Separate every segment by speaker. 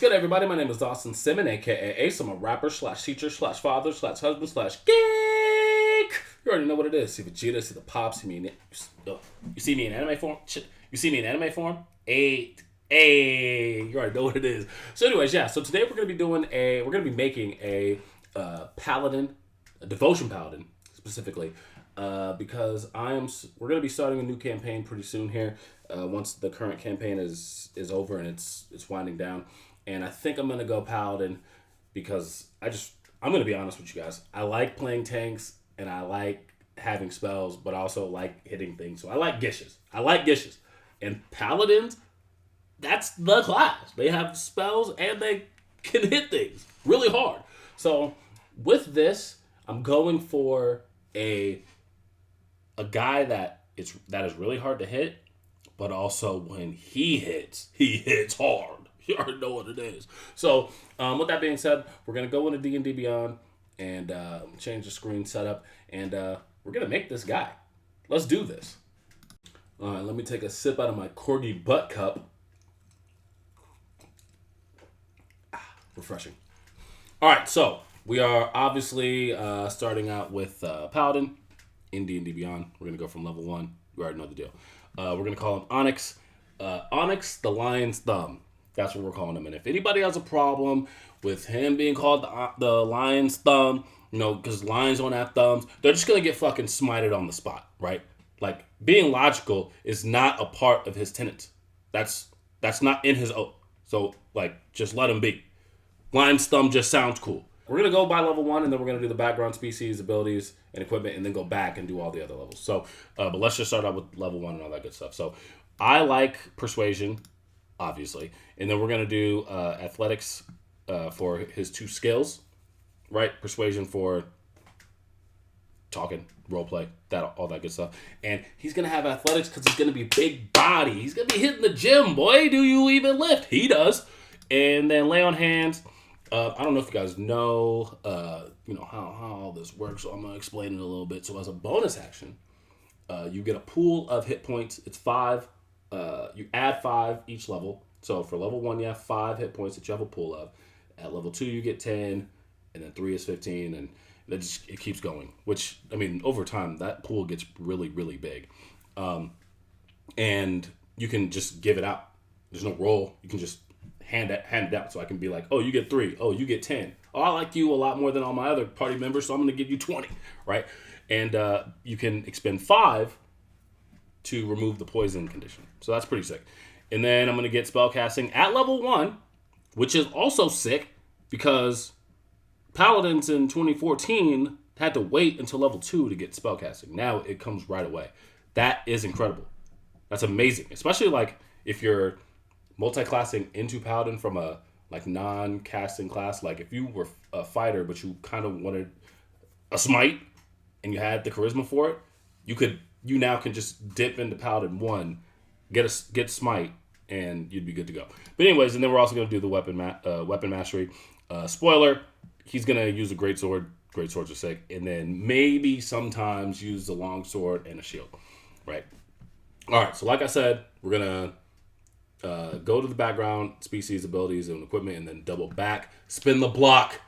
Speaker 1: good, everybody? My name is Dawson Simmon, aka Ace. I'm a rapper slash teacher slash father slash husband slash geek. You already know what it is. See Vegeta, see the Pops, see me you see me in anime form? You see me in anime form? Hey, you already know what it is. So anyways, yeah, so today we're going to be making a Paladin, a Devotion Paladin, specifically, because we're going to be starting a new campaign pretty soon here, once the current campaign is over and it's winding down. And I think I'm going to go Paladin because I'm going to be honest with you guys. I like playing tanks and I like having spells, but I also like hitting things. So I like gishes. And Paladins, that's the class. They have spells and they can hit things really hard. So with this, I'm going for a guy that is really hard to hit, but also when he hits hard. You already know what it is. So with that being said, we're going to go into D&D Beyond and change the screen setup, and we're going to make this guy. Let's do this. All right, let me take a sip out of my corgi butt cup. Refreshing. All right, so we are obviously starting out with Paladin in D&D Beyond. We're going to go from level 1. You already know the deal. We're going to call him Onyx. Onyx, the Lion's Thumb. That's what we're calling him. And if anybody has a problem with him being called the Lion's Thumb, because lions don't have thumbs, they're just going to get fucking smited on the spot, right? Like, being logical is not a part of his tenets. That's not in his oath. So, just let him be. Lion's Thumb just sounds cool. We're going to go by level 1, and then we're going to do the background, species, abilities, and equipment, and then go back and do all the other levels. So, but let's just start out with level 1 and all that good stuff. So, I like Persuasion, obviously. And then we're going to do athletics for his 2 skills, right? Persuasion for talking, roleplay, all that good stuff. And he's going to have athletics because he's going to be big body. He's going to be hitting the gym, boy. Do you even lift? He does. And then lay on hands. I don't know if you guys know, how all this works, so I'm going to explain it a little bit. So as a bonus action, you get a pool of hit points. It's 5. You add 5 each level. So for level 1, you have 5 hit points that you have a pool of. At level 2, you get 10, and then 3 is 15, and it keeps going. Which, over time, that pool gets really, really big. And you can just give it out. There's no roll. You can just hand it out. So I can be like, oh, you get 3. Oh, you get 10. Oh, I like you a lot more than all my other party members, so I'm going to give you 20, right? And you can expend 5 to remove the poison condition. So that's pretty sick. And then I'm going to get spellcasting at level 1, which is also sick because Paladins in 2014 had to wait until level 2 to get spellcasting. Now it comes right away. That is incredible. That's amazing. Especially if you're multi-classing into Paladin from a non-casting class. Like if you were a fighter but you kind of wanted a smite and you had the charisma for it, you now can just dip into Paladin 1, get smite, and you'd be good to go. But anyways, and then we're also going to do the weapon mastery. Spoiler, he's going to use a greatsword. Greatswords are sick. And then maybe sometimes use the longsword and a shield. Right? All right, so like I said, we're going to go to the background, species, abilities, and equipment, and then double back, spin the block,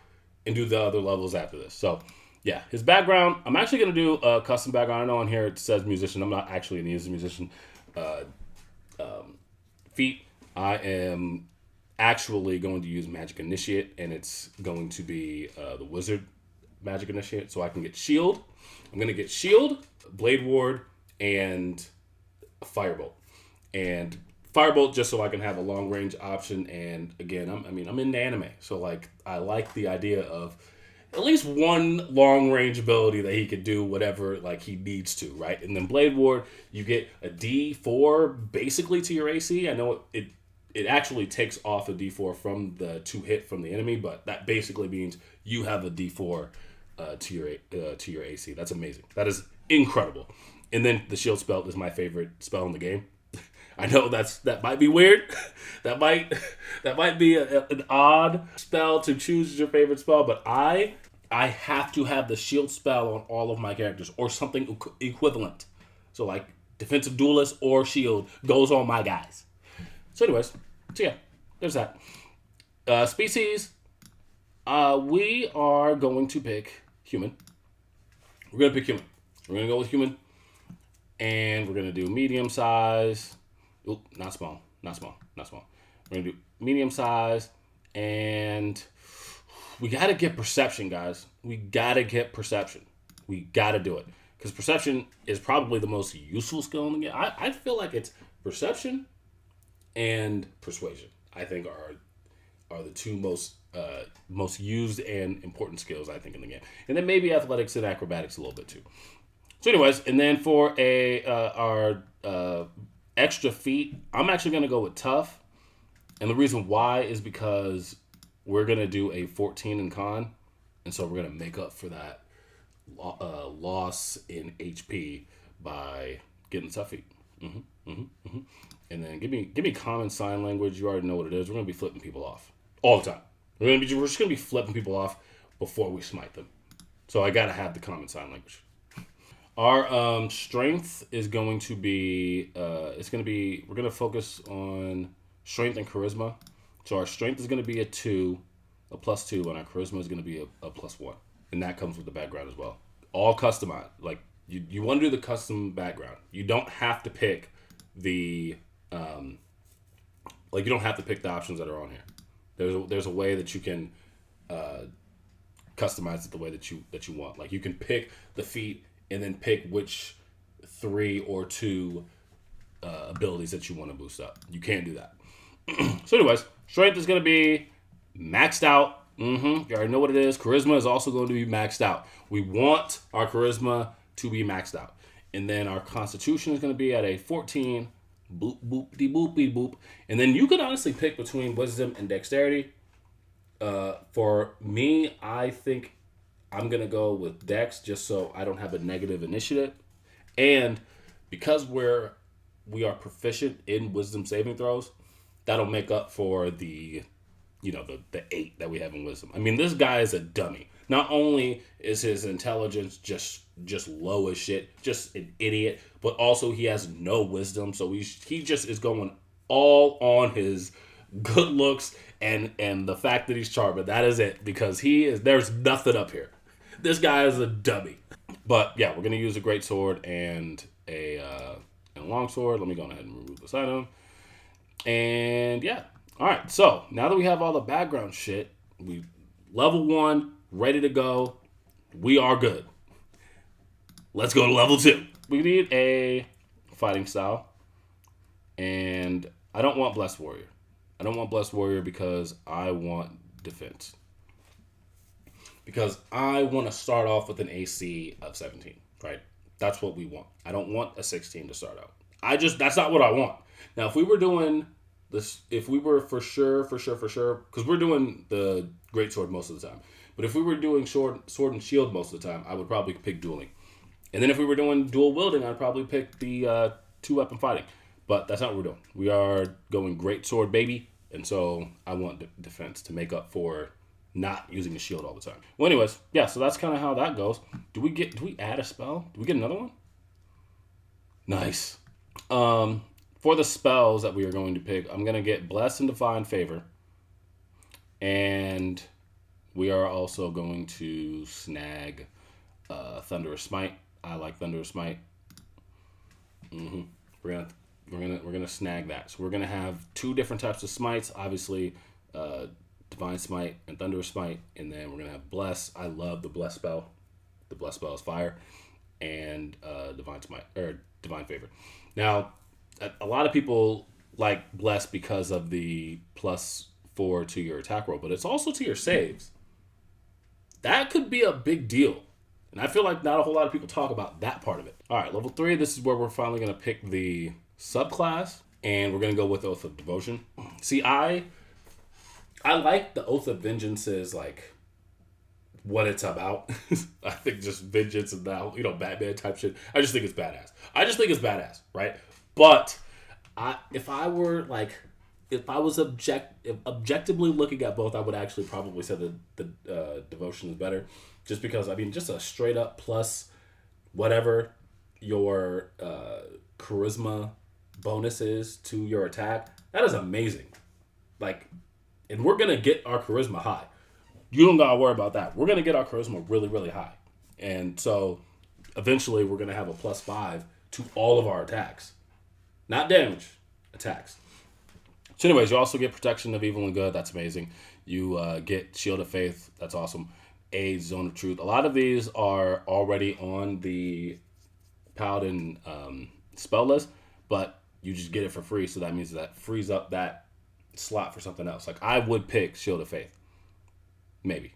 Speaker 1: and do the other levels after this. So yeah, his background, I'm actually going to do a custom background. I know on here it says musician. I'm not actually going to use a musician. Feat, I am actually going to use Magic Initiate, and it's going to be the Wizard Magic Initiate, so I can get Shield. I'm going to get Shield, Blade Ward, and Firebolt. And Firebolt just so I can have a long range option, and again, I'm into anime, so I like the idea of at least one long range ability that he could do whatever he needs to, right? And then Blade Ward, you get a D4 basically to your AC. I know it actually takes off a D4 from the 2 hit from the enemy, but that basically means you have a D4 to your AC. That's amazing. That is incredible. And then the shield spell is my favorite spell in the game. I know that might be weird. that might be an odd spell to choose as your favorite spell, but I have to have the shield spell on all of my characters or something equivalent. So defensive duelist or shield goes on my guys. So anyways, yeah, there's that. Species. We are going to pick human. We're gonna pick human. We're gonna go with human, and we're gonna do medium size. Oop, not small. Not small. Not small. We're gonna do medium size, and we gotta get perception, guys. We gotta get perception. We gotta do it because perception is probably the most useful skill in the game. I feel like it's perception and persuasion. I think are the two most used and important skills I think in the game, and then maybe athletics and acrobatics a little bit too. So, anyways, and then for our extra feat, I'm actually gonna go with tough, and the reason why is because we're gonna do a 14 in con, and so we're gonna make up for that loss in HP by getting tough feat. And then give me common sign language. You already know what it is. We're gonna be flipping people off all the time. We're just gonna be flipping people off before we smite them. So I gotta have the common sign language. Our strength is going to be we're gonna focus on strength and charisma. So our strength is gonna be a +2, and our charisma is gonna be a +1, and that comes with the background as well. All customized. Like you want to do the custom background. You don't have to pick the you don't have to pick the options that are on here. There's a way that you can customize it the way that you want. Like you can pick the feat and then pick which 3 or 2 abilities that you want to boost up. You can't do that. So anyways, strength is going to be maxed out. You already know what it is. Charisma is also going to be maxed out. We want our charisma to be maxed out. And then our constitution is going to be at a 14. Boop, boop, de boop, de boop. And then you can honestly pick between wisdom and dexterity. For me, I think I'm going to go with dex just so I don't have a negative initiative. And because we are proficient in wisdom saving throws, that'll make up for the 8 that we have in wisdom. I mean, this guy is a dummy. Not only is his intelligence just low as shit, just an idiot, but also he has no wisdom. So he just is going all on his good looks and the fact that he's charming. That is it, because there's nothing up here. This guy is a dummy. But yeah, we're gonna use a great sword and a long sword. Let me go ahead and remove this item. And yeah. All right, so now that we have all the background shit, we level 1, ready to go. We are good. Let's go to level 2. We need a fighting style, and I don't want Blessed Warrior. I don't want Blessed Warrior because I want defense. Because I want to start off with an AC of 17, right? That's what we want. I don't want a 16 to start out. That's not what I want. Now, if we were doing this, if we were for sure, because we're doing the greatsword most of the time. But if we were doing sword and shield most of the time, I would probably pick dueling. And then if we were doing dual wielding, I'd probably pick the 2-weapon fighting. But that's not what we're doing. We are going greatsword, baby. And so I want defense to make up for not using the shield all the time. Well, anyways, yeah, so that's kind of how that goes. Do we add a spell? Do we get another one? Nice. For the spells that we are going to pick, I'm going to get Bless and Divine Favor. And we are also going to snag Thunderous Smite. I like Thunderous Smite. We're gonna snag that. So we're gonna have 2 different types of smites. Obviously, Divine Smite and Thunderous Smite, and then we're gonna have Bless. I love the Bless spell. The Bless spell is fire, and Divine Smite or Divine Favor. Now, a lot of people like Bless because of the +4 to your attack roll, but it's also to your saves. That could be a big deal. And I feel like not a whole lot of people talk about that part of it. All right, level 3, this is where we're finally going to pick the subclass, and we're going to go with Oath of Devotion. See, I like the Oath of Vengeance is like what it's about. I think just vengeance and now, Batman type shit. I just think it's badass. Right? But if I was objectively looking at both, I would actually probably say that the devotion is better. Just because, just a straight up plus whatever your charisma bonus is to your attack, that is amazing. Like, And we're going to get our charisma high. You don't got to worry about that. We're going to get our charisma really, really high. And so eventually we're going to have a +5 to all of our attacks. Not damage, attacks. So anyways, you also get protection of evil and good. That's amazing. You get Shield of Faith. That's awesome. A Zone of Truth. A lot of these are already on the Paladin spell list, but you just get it for free. So that means that frees up that slot for something else. Like I would pick Shield of Faith. Maybe.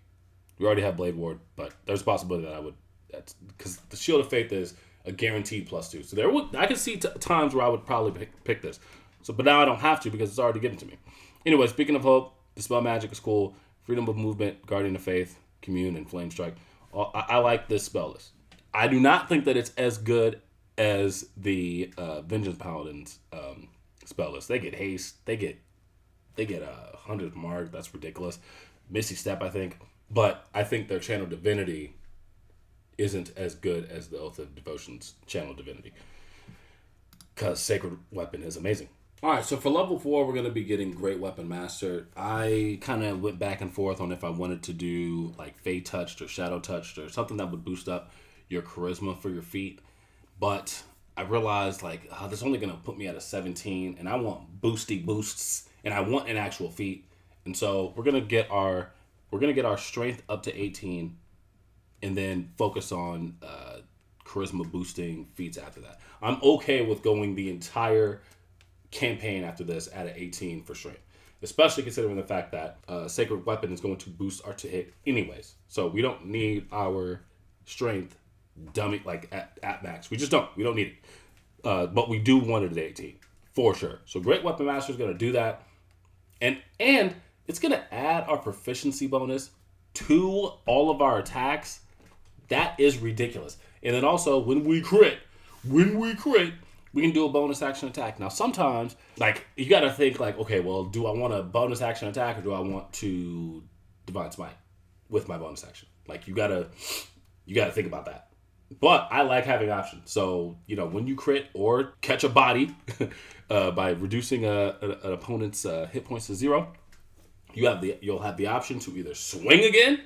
Speaker 1: We already have Blade Ward, but there's a possibility that I would. That's because the Shield of Faith is a guaranteed +2. So I could see times where I would probably pick this. So, but now I don't have to because it's already given to me. Anyway, speaking of hope, Dispel Magic is cool. Freedom of Movement, Guardian of Faith, Commune, and Flame Strike. I like this spell list. I do not think that it's as good as the Vengeance Paladins spell list. They get haste. They get 100th mark. That's ridiculous. Misty Step, I think. But I think their Channel Divinity isn't as good as the Oath of Devotion's Channel Divinity. Because Sacred Weapon is amazing. Alright, so for level 4, we're going to be getting Great Weapon Master. I kind of went back and forth on if I wanted to do like Fey Touched or Shadow Touched or something that would boost up your charisma for your feat. But I realized like, this is only going to put me at a 17, and I want boosty boosts, and I want an actual feat. And so we're going to get our strength up to 18, and then focus on charisma boosting feats after that. I'm okay with going the entire campaign after this at an 18 for strength, especially considering the fact that Sacred Weapon is going to boost our to hit anyways. So we don't need our strength dummy like at max. We just don't. We don't need it. But we do want it at 18 for sure. So Great Weapon Master is going to do that, and it's going to add our proficiency bonus to all of our attacks. That is ridiculous. And then also, when we crit, we can do a bonus action attack. Now, sometimes, like, you got to think, like, okay, well, do I want a bonus action attack or do I want to Divine Smite with my bonus action? Like, you got to think about that. But I like having options. So, when you crit or catch a body by reducing an opponent's hit points to 0, you'll have the option to either swing again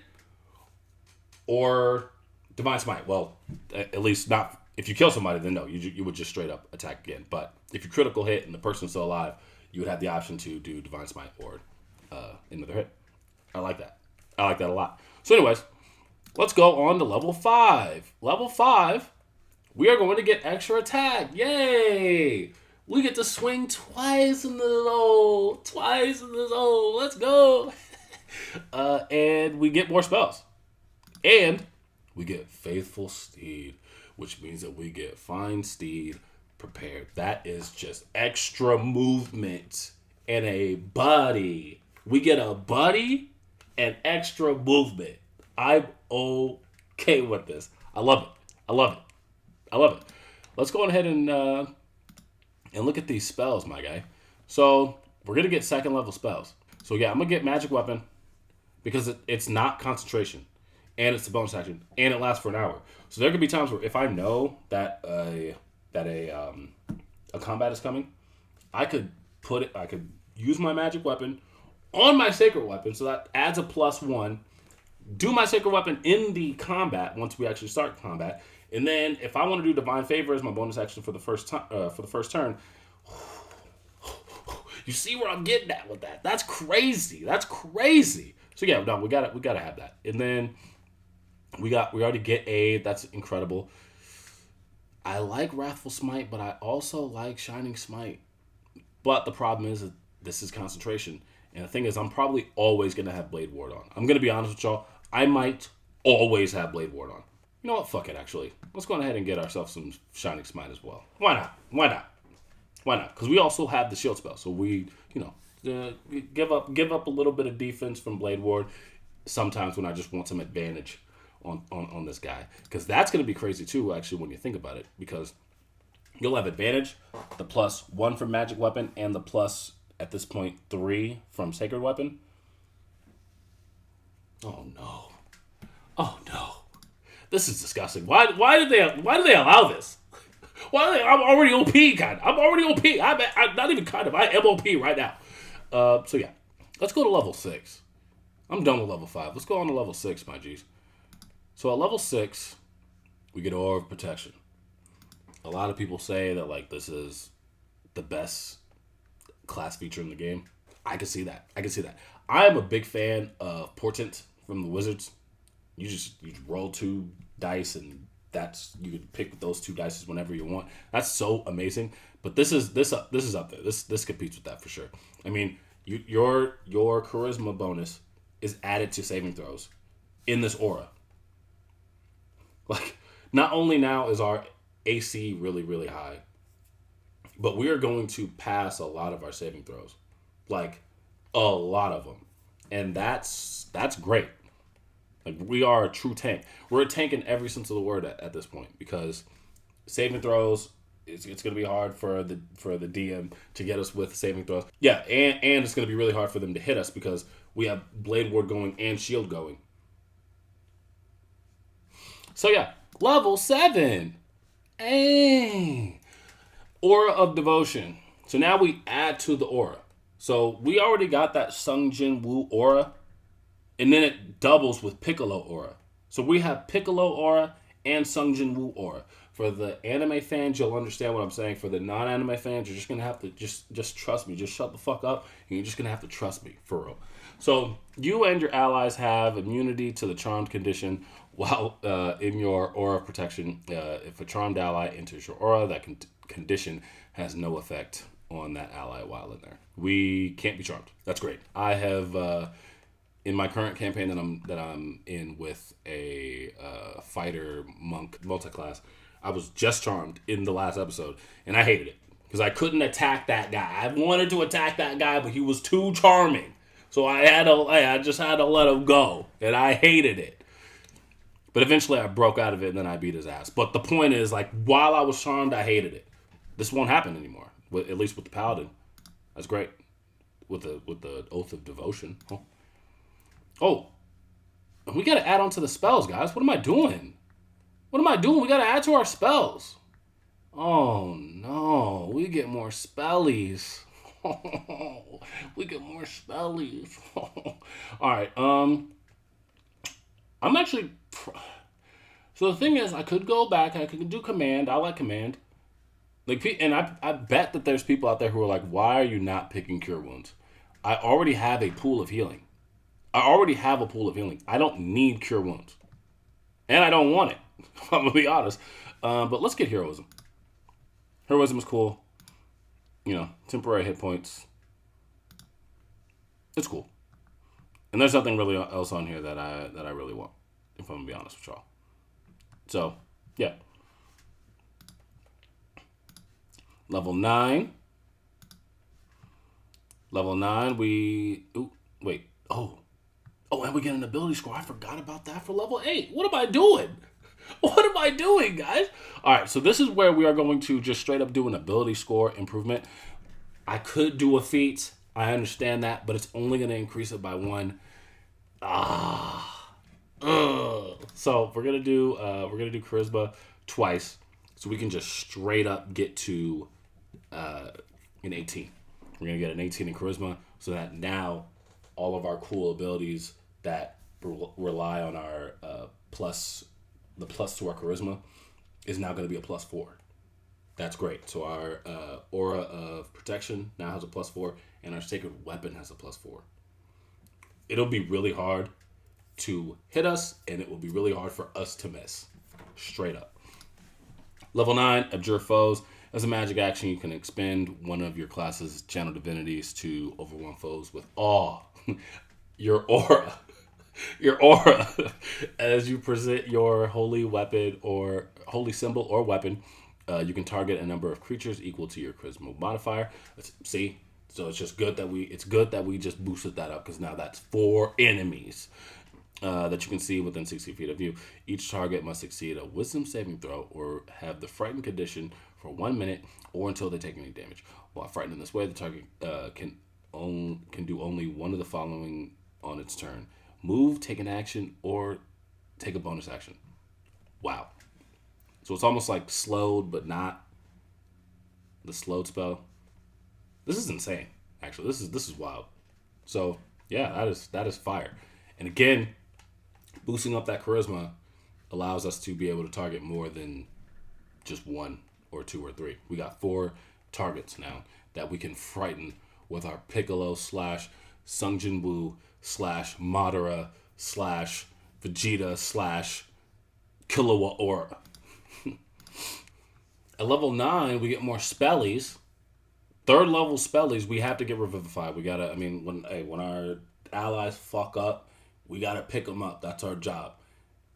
Speaker 1: or Divine Smite. Well, at least not if you kill somebody, then no, you would just straight up attack again. But if you critical hit and the person's still alive, you would have the option to do Divine Smite or another hit. I like that. I like that a lot. So anyways, let's go on to level 5. Level 5, we are going to get extra attack. Yay! We get to swing twice in the zone. Let's go. And we get more spells. And we get Faithful Steed, which means that we get Fine Steed Prepared. That is just extra movement and a buddy. We get a buddy and extra movement. I'm okay with this. I love it. Let's go ahead and look at these spells, my guy. So we're going to get second level spells. So yeah, I'm going to get Magic Weapon because it's not concentration. And it's a bonus action, and it lasts for an hour. So there could be times where if I know that a combat is coming, I could use my Magic Weapon on my Sacred Weapon, so that adds a +1. Do my Sacred Weapon in the combat once we actually start combat, and then if I want to do Divine Favor as my bonus action for the first turn, you see where I'm getting at with that? That's crazy. So yeah, no, we gotta have that, and then. We already get Aid. That's incredible. I like Wrathful Smite, but I also like Shining Smite. But the problem is that this is concentration. And the thing is, I'm probably always going to have Blade Ward on. I'm going to be honest with y'all. I might always have Blade Ward on. You know what? Fuck it, actually. Let's go ahead and get ourselves some Shining Smite as well. Why not? Because we also have the shield spell. So we, give up a little bit of defense from Blade Ward sometimes when I just want some advantage on this guy, because that's going to be crazy too actually when you think about it, because you'll have advantage, the +1 from Magic Weapon and the plus at this point 3 from Sacred Weapon. Oh no, this is disgusting. Why did they allow this? I'm already OP, kind of. I'm already OP. I'm not even kind of. I am OP right now. So yeah, Let's go to level 6. I'm done with level 5. Let's go on to level 6, my G's. So at level 6, we get Aura of Protection. A lot of people say that like this is the best class feature in the game. I can see that. I am a big fan of Portent from the Wizards. You just roll 2 dice and you can pick those 2 dice whenever you want. That's so amazing. But this is up there. This competes with that for sure. I mean, your charisma bonus is added to saving throws in this aura. Like, not only now is our AC really, really high, but we are going to pass a lot of our saving throws. Like, a lot of them. And that's great. Like, we are a true tank. We're a tank in every sense of the word at this point, because saving throws, it's going to be hard for the DM to get us with saving throws. Yeah, and it's going to be really hard for them to hit us because we have Blade Ward going and Shield going. So yeah, level 7. Hey. Aura of Devotion. So now we add to the aura. So we already got that Sungjin Woo aura, and then it doubles with Piccolo aura. So we have Piccolo aura and Sungjin Woo aura. For the anime fans, you'll understand what I'm saying. For the non-anime fans, you're just gonna have to just trust me. Just shut the fuck up, and you're just gonna have to trust me for real. So you and your allies have immunity to the charmed condition while in your aura of protection. If a charmed ally enters your aura, that condition has no effect on that ally while in there. We can't be charmed. That's great. I have in my current campaign that I'm in with a fighter monk multi-class. I was just charmed in the last episode, and I hated it because I couldn't attack that guy. I wanted to attack that guy, but he was too charming. So I just had to let him go, and I hated it. But eventually I broke out of it, and then I beat his ass. But the point is, like, while I was charmed, I hated it. This won't happen anymore, at least with the Paladin. That's great. With the Oath of Devotion. Oh, we got to add on to the spells, guys. What am I doing? We got to add to our spells. Oh, no. We get more spellies. We get more spellies. All right. I'm actually... So the thing is, I could go back. I could do command. I like command. And I bet that there's people out there who are like, why are you not picking Cure Wounds? I already have a pool of healing. I don't need Cure Wounds. And I don't want it. I'm going to be honest. But let's get Heroism. Heroism is cool. You know, temporary hit points. It's cool. And there's nothing really else on here that I really want, if I'm going to be honest with y'all. So, yeah. Level 9, we... Ooh, wait. Oh, and we get an ability score. I forgot about that for level 8. What am I doing? Guys? All right, so this is where we are going to just straight up do an ability score improvement. I could do a feat. I understand that, but it's only going to increase it by 1. So we're gonna do charisma twice, so we can just straight up get to an 18. We're gonna get an 18 in charisma, so that now all of our cool abilities that rely on our the plus to our charisma is now going to be a +4. That's great. So our aura of protection now has a +4, and our sacred weapon has a +4. It'll be really hard to hit us, and it will be really hard for us to miss. Straight up. Level 9, Abjure Foes. As a magic action, you can expend one of your class's channel divinities to overwhelm foes with awe. Your aura. As you present your holy weapon or holy symbol or weapon, you can target a number of creatures equal to your charisma modifier. See? So it's just good that we just boosted that up, because now that's 4 enemies that you can see within 60 feet of you. Each target must succeed a wisdom saving throw or have the frightened condition for 1 minute or until they take any damage. While frightened in this way, the target can do only one of the following on its turn: move, take an action, or take a bonus action. Wow. So it's almost like slowed, but not the slowed spell. This is insane, actually. This is wild. So Yeah, that is fire. And again, boosting up that charisma allows us to be able to target more than just one or two or three. We got 4 targets now that we can frighten with our Piccolo / Sung Jin Woo / Madara / Vegeta / Killua Aura. At level 9, we get more spellies. 3rd level spellies, we have to get Revivify. We gotta, I mean, when our allies fuck up, we gotta pick them up. That's our job.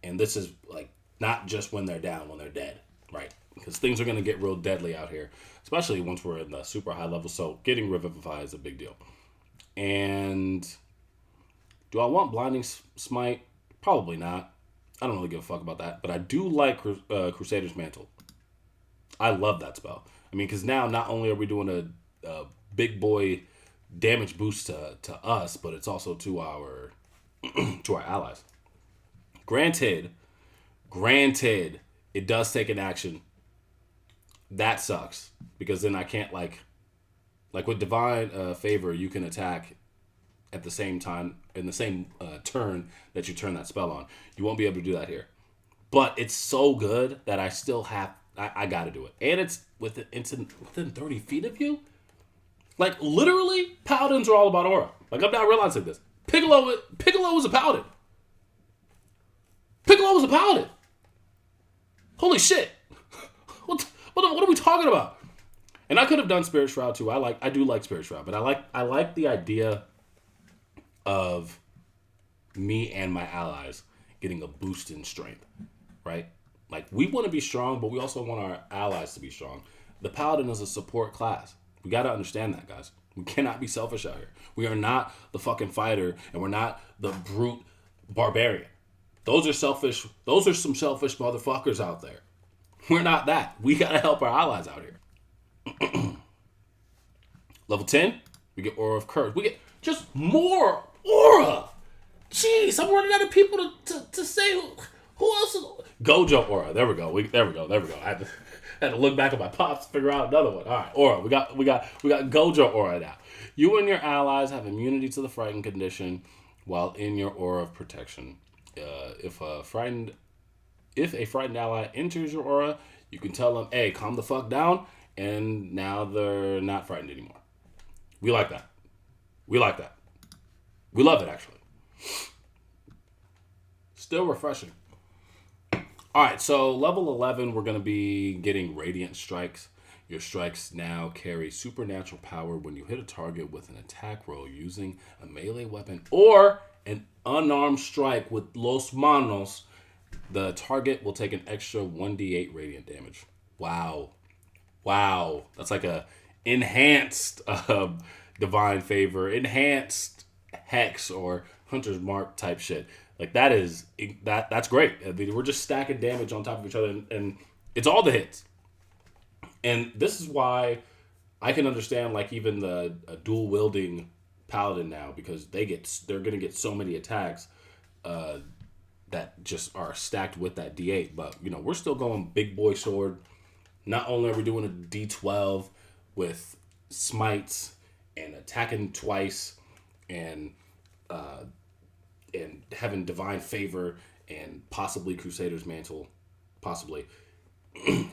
Speaker 1: And this is like not just when they're down, when they're dead, right? Because things are gonna get real deadly out here, especially once we're in the super high level. So getting Revivify is a big deal. And do I want Blinding Smite? Probably not. I don't really give a fuck about that. But I do like Crusader's Mantle. I love that spell. I mean, because now not only are we doing a big boy damage boost to us, but it's also to our to our allies. Granted, it does take an action. That sucks because then I can't like with Divine Favor, you can attack at the same time in the same turn that you turn that spell on. You won't be able to do that here, but it's so good that I still have. I got to do it, and it's within 30 feet of you. Like literally, Paladins are all about aura. Like I'm not realizing this. Piccolo was a Paladin. Piccolo was a Paladin. Holy shit! What are we talking about? And I could have done Spirit Shroud too. I do like Spirit Shroud, but I like the idea of me and my allies getting a boost in strength, right? Like, we want to be strong, but we also want our allies to be strong. The Paladin is a support class. We got to understand that, guys. We cannot be selfish out here. We are not the fucking fighter, and we're not the brute barbarian. Those are selfish. Those are some selfish motherfuckers out there. We're not that. We got to help our allies out here. Level 10, we get Aura of Courage. We get just more aura. Jeez, I'm running out of people to say who else is... Gojo Aura. There we go. There we go. I had to look back at my pops to figure out another one. All right, Aura. We got Gojo Aura now. You and your allies have immunity to the frightened condition while in your aura of protection. If a frightened ally enters your aura, you can tell them, "Hey, calm the fuck down," and now they're not frightened anymore. We like that. We love it, actually. Still refreshing. All right, so level 11, we're going to be getting Radiant Strikes. Your strikes now carry supernatural power when you hit a target with an attack roll using a melee weapon or an unarmed strike with Los Manos. The target will take an extra 1d8 radiant damage. Wow. That's like a enhanced Divine Favor, enhanced Hex or Hunter's Mark type shit. Like that's great. I mean, we're just stacking damage on top of each other, and it's all the hits. And this is why I can understand like even the dual wielding Paladin now, because they're gonna get so many attacks that just are stacked with that D8. But we're still going big boy sword. Not only are we doing a D12 with smites and attacking twice and having Divine Favor and possibly Crusader's Mantle, possibly,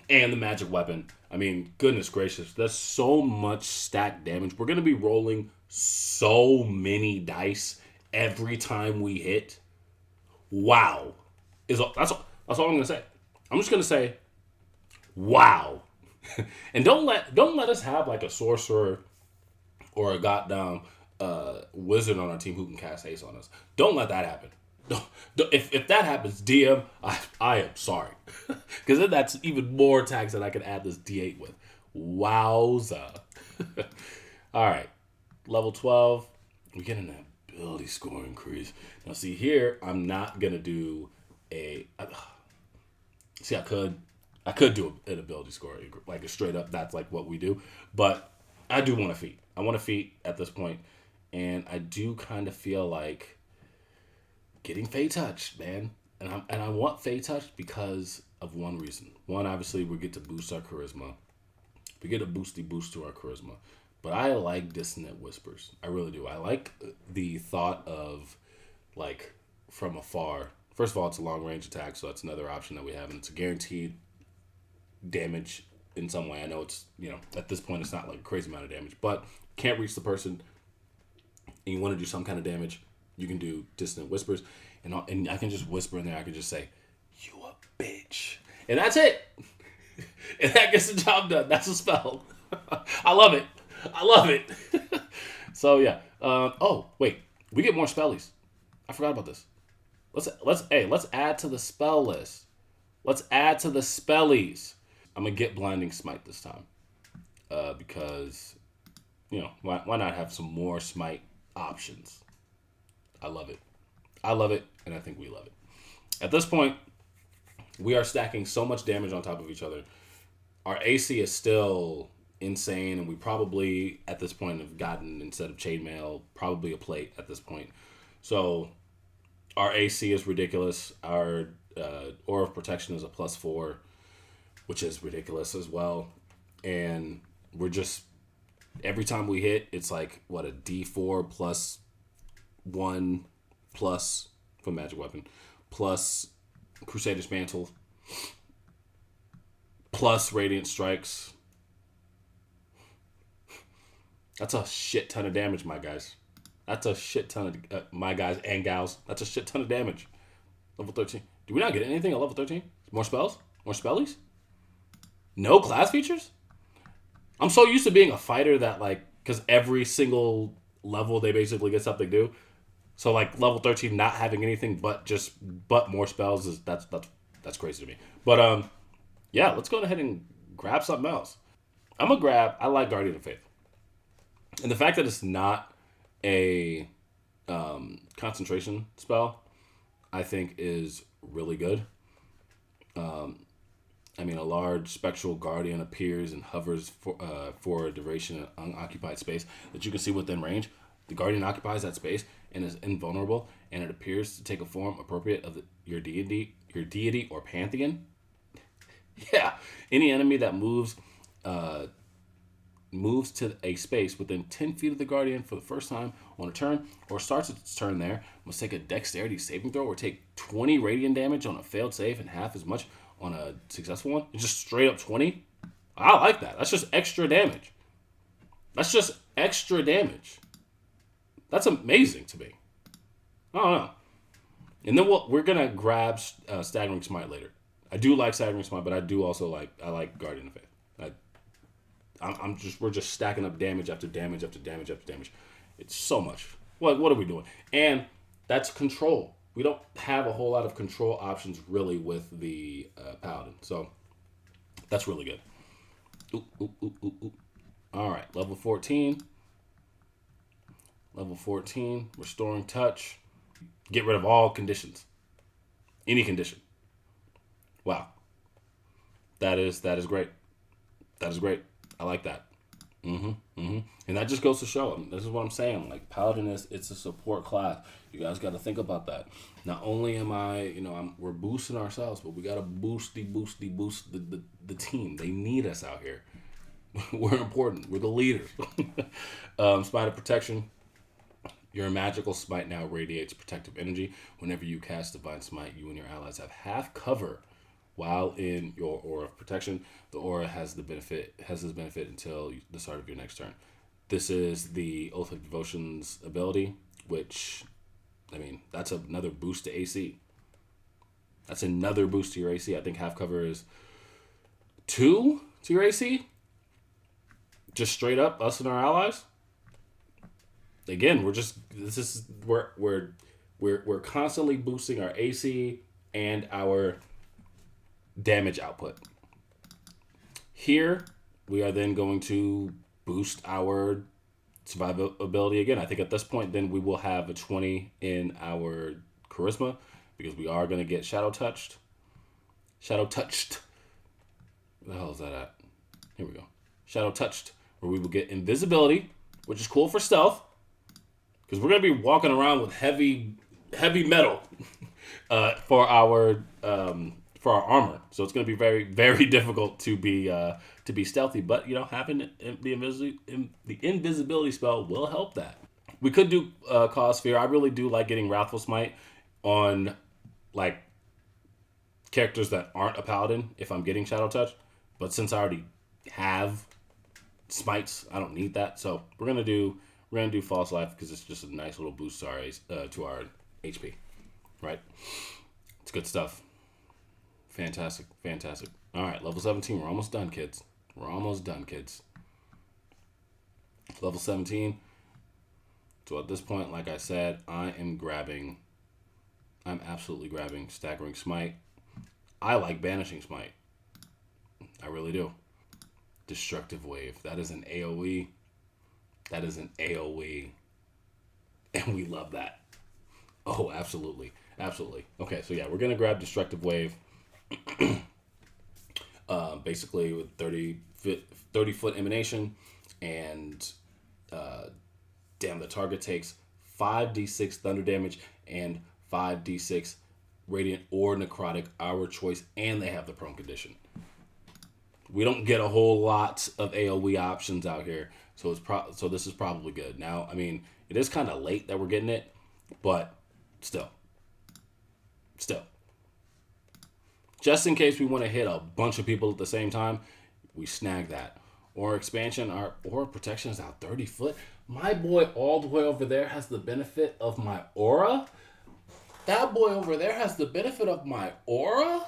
Speaker 1: and the magic weapon. I mean, goodness gracious, that's so much stacked damage. We're going to be rolling so many dice every time we hit. Wow. That's all I'm going to say. I'm just going to say, wow. And don't let us have like a sorcerer or a goddamn wizard on our team who can cast haste on us. Don't let that happen. If that happens, DM, I am sorry. Because then that's even more attacks that I can add this D8 with. Wowza. Alright. Level 12. We get an ability score increase. Now see here, I'm not going to do see, I could do an ability score. Like a straight up, that's like what we do. But I do want a feat. I want a feat at this point. And I do kind of feel like getting Fey Touched, man. And I want Fey Touched because of one reason. One, obviously, we get to boost our charisma. We get a boost to our charisma. but I like Dissonant Whispers. I really do. I like the thought of, like, from afar. First of all, it's a long-range attack, so that's another option that we have, and it's a guaranteed damage in some way. I know it's, at this point, it's not like a crazy amount of damage, but can't reach the person, and you want to do some kind of damage, you can do Dissonant Whispers, and I can just whisper in there. I can just say, "You a bitch," and that's it. And that gets the job done. That's a spell. I love it. I love it. So yeah. Oh wait, we get more spellies. I forgot about this. Let's add to the spell list. Let's add to the spellies. I'm gonna get Blinding Smite this time, because why not have some more smite options? I love it. I love it, and I think we love it. At this point, we are stacking so much damage on top of each other. Our AC is still insane, and we probably, at this point, have gotten, instead of chainmail, probably a plate at this point. So our AC is ridiculous. Our Aura of Protection is a +4, which is ridiculous as well. And we're just, every time we hit, it's like, a D4 +1 plus from Magic Weapon, plus Crusader's Mantle, plus Radiant Strikes. That's a shit ton of damage, my guys. That's a shit ton of, my guys and gals. That's a shit ton of damage. Level 13. Do we not get anything at level 13? More spells? More spellies? No class features? I'm so used to being a fighter that, because every single level they basically get something new. So, level 13 not having anything but more spells, that's crazy to me. But, yeah, let's go ahead and grab something else. I like Guardian of Faith. And the fact that it's not a concentration spell, I think is really good. A large spectral guardian appears and hovers for a duration in unoccupied space that you can see within range. The guardian occupies that space and is invulnerable, and it appears to take a form appropriate of your deity or pantheon. Yeah, any enemy that moves to a space within 10 feet of the guardian for the first time on a turn, or starts its turn there, must take a dexterity saving throw or take 20 radiant damage on a failed save and half as much on a successful one. It's just straight up 20. I like that. That's just extra damage. That's amazing to me. I don't know. And then we're gonna grab Staggering Smite later. I do like Staggering Smite, but I do also like Guardian of Faith. We're just stacking up damage after damage after damage after damage. It's so much. What are we doing? And that's control. We don't have a whole lot of control options really with the Paladin, so that's really good. Ooh. All right, level 14. Level 14, Restoring Touch. Get rid of all conditions. Any condition. Wow. That is great. That is great. I like that. And that just goes to show. This is what I'm saying. Paladin it's a support class. You guys got to think about that. Not only am we're boosting ourselves, but we got to boost the team. They need us out here. We're important. We're the leaders. Smite of Protection. Your magical smite now radiates protective energy. Whenever you cast Divine Smite, you and your allies have half cover while in your Aura of Protection. The aura has this benefit until the start of your next turn. This is the Oath of Devotion's ability, which, that's another boost to AC. That's another boost to your AC. I think half cover is 2 to your AC. Just straight up, us and our allies. Again, we're constantly boosting our AC and our damage output. Here, we are then going to boost our survivability again. I think at this point, then we will have a 20 in our charisma because we are going to get Shadow Touched. Where the hell is that at? Here we go. Shadow Touched, where we will get invisibility, which is cool for stealth because we're going to be walking around with heavy metal for our for our armor. So it's going to be very, very difficult to be stealthy. But having the invisibility spell will help that. We could do Cause Fear. I really do like getting Wrathful Smite on like characters that aren't a paladin if I'm getting Shadow Touch. But since I already have smites, I don't need that. So we're gonna do False Life because it's just a nice little boost to our HP. Right? It's good stuff. Fantastic. All right, level 17. We're almost done, kids. Level 17. So at this point, like I said, I'm absolutely grabbing Staggering Smite. I like Banishing Smite. I really do. Destructive Wave. That is an AoE. And we love that. Oh, absolutely. Okay, so yeah, we're going to grab Destructive Wave. Basically with 30 foot emanation. And the target takes 5d6 thunder damage and 5d6 radiant or necrotic, our choice, and they have the prone condition. We don't get a whole lot of AoE options out here, so this is probably good. Now, I mean, it is kind of late that we're getting it, but still. Just in case we want to hit a bunch of people at the same time, we snag that. Or expansion, our aura protection is now 30 foot. My boy all the way over there has the benefit of my aura. That boy over there has the benefit of my aura?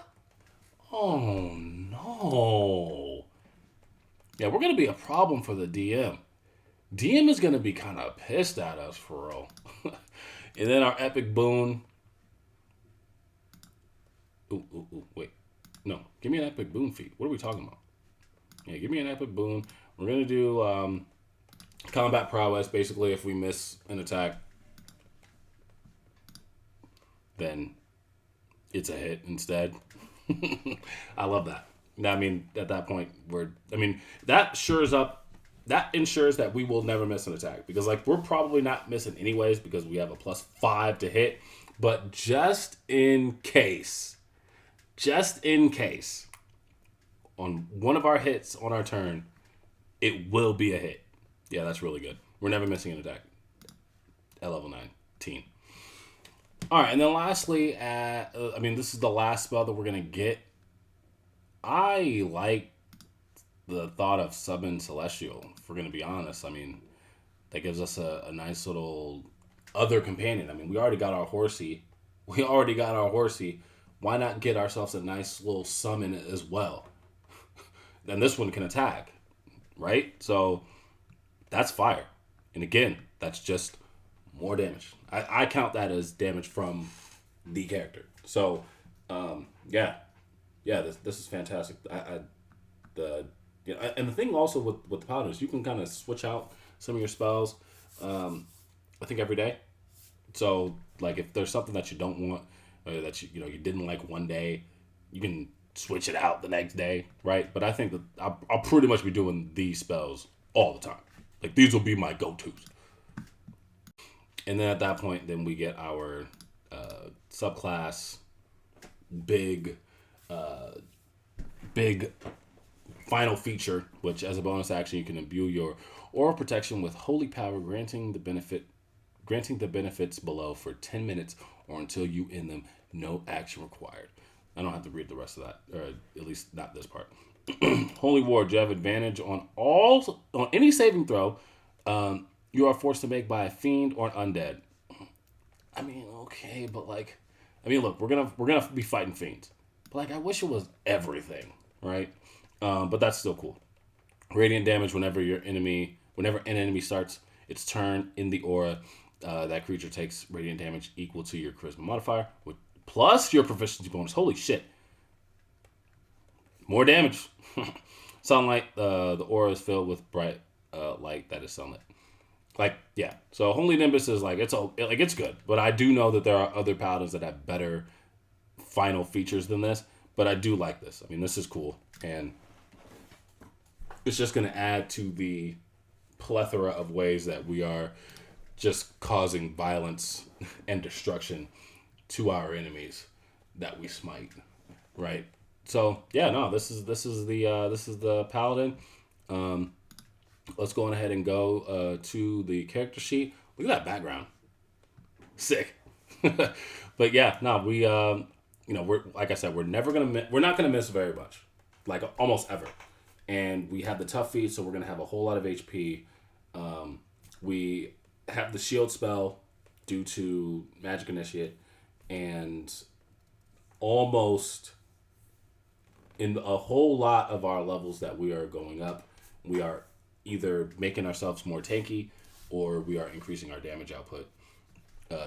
Speaker 1: Oh, no. Yeah, we're going to be a problem for the DM. DM is going to be kind of pissed at us, for real. And then our epic boon. Wait. No, give me an epic boon feat. What are we talking about? Yeah, give me an epic boon. We're going to do combat prowess. Basically, if we miss an attack, then it's a hit instead. I love that. I mean, at that point, that ensures that we will never miss an attack. Because, we're probably not missing anyways because we have a +5 to hit. But just in case, on one of our hits on our turn, it will be a hit. Yeah, that's really good. We're never missing an attack at level 19. All right, and then lastly, this is the last spell that we're going to get. I like the thought of Summon Celestial, if we're going to be honest. I mean, that gives us a nice little other companion. I mean, we already got our horsey. Why not get ourselves a nice little summon as well? Then this one can attack, right? So that's fire. And again, that's just more damage. I count that as damage from the character. So, this is fantastic. And the thing also with the Paladins, you can kind of switch out some of your spells, I think every day. So, if there's something that you don't want, or that you didn't like one day, you can switch it out the next day, right? But I think that I'll pretty much be doing these spells all the time. These will be my go-tos. And then at that point, then we get our subclass big final feature, which as a bonus action, you can imbue your aura protection with holy power, granting the benefits below for 10 minutes or until you end them. No action required. I don't have to read the rest of that, or at least not this part. Holy Ward, you have advantage on any saving throw you are forced to make by a fiend or an undead. I mean, okay, but look, we're gonna be fighting fiends. But I wish it was everything, right? But that's still cool. Radiant damage whenever an enemy starts its turn in the aura, that creature takes radiant damage equal to your charisma modifier, plus your proficiency bonus. Holy shit. More damage. Sunlight, the aura is filled with bright light that is sunlit. So Holy Nimbus is it's good, but I do know that there are other paladins that have better final features than this, but I do like this. I mean, this is cool, and it's just going to add to the plethora of ways that we are just causing violence and destruction to our enemies that we smite. Right. So yeah, no, this is the Paladin. Um, let's go on ahead and go to the character sheet. Look at that background, sick. But yeah, no, we we're like I said, we're not gonna miss very much, like almost ever. And we have the tough feat, so we're gonna have a whole lot of HP. We have the shield spell due to Magic Initiate, and almost in a whole lot of our levels that we are going up, we are either making ourselves more tanky or we are increasing our damage output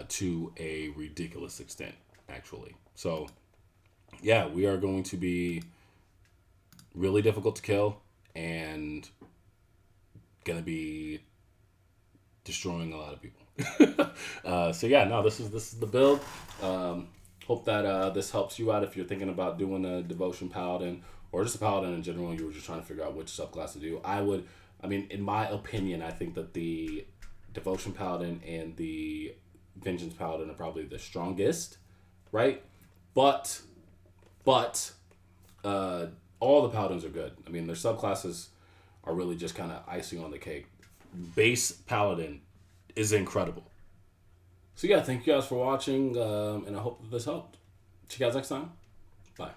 Speaker 1: to a ridiculous extent, actually. So, yeah, we are going to be really difficult to kill and going to be destroying a lot of people. So yeah, no, this is the build. Hope that this helps you out if you're thinking about doing a devotion paladin or just a paladin in general. You were just trying to figure out which subclass to do. In my opinion, I think that the devotion paladin and the vengeance paladin are probably the strongest, right? But all the paladins are good. I mean, their subclasses are really just kind of icing on the cake. Base paladin is incredible. So yeah, thank you guys for watching, and I hope that this helped. See you guys next time. Bye.